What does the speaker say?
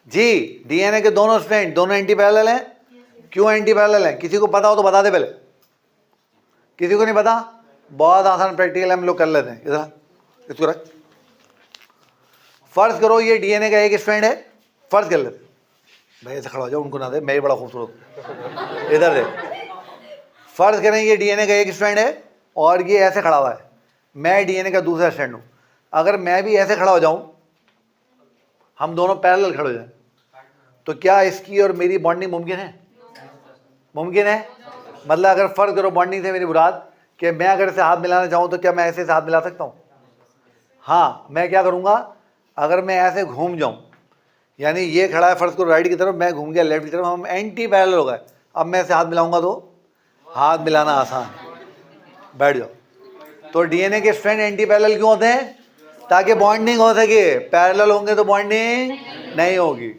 जी, DNA के दोनों strand दोनों एंटी पैरेलल हैं। क्यों एंटी पैरेलल हैं? किसी को पता हो तो बता दे पहले। किसी को नहीं पता? बहुत आसान प्रैक्टिकल हम लोग कर लेते हैं। इधर इसको रख। फर्ज करो ये डीएनए का एक स्ट्रैंड है, फर्ज कर लेते। भाई ऐसे खड़ा हो जाओ, उनको ना दे, मैं ही बड़ा खूबसूरत। इधर दे। फर्ज करें ये डीएनए का एक स्ट्रैंड है और ये ऐसे खड़ा हुआ है, मैं डीएनए का दूसरा स्ट्रैंड हूं। अगर मैं भी ऐसे खड़ा हो जाऊं, हम दोनों पैरेलल खड़े हो जाएं, तो क्या इसकी और मेरी बॉन्डिंग मुमकिन है? मुमकिन है। मतलब अगर फर्ज करो बॉन्डिंग से मेरी मुराद कि मैं अगर इसे हाथ मिलाना चाहूं तो क्या मैं ऐसे हाथ मिला सकता हूं? हाँ, मैं क्या करूंगा, अगर मैं ऐसे घूम जाऊं, यानी ये खड़ा है फर्ज करो राइट की तरफ, मैं घूम गया लेफ्ट की तरफ, हम एंटी पैरेलल हो गए। अब मैं ऐसे हाथ मिलाऊंगा तो हाथ मिलाना आसान है। बैठ जाओ। तो डीएनए के स्ट्रैंड एंटी पैरेलल क्यों होते हैं? ताकि बॉन्डिंग हो सके। पैरेलल होंगे तो बॉन्डिंग नहीं होगी।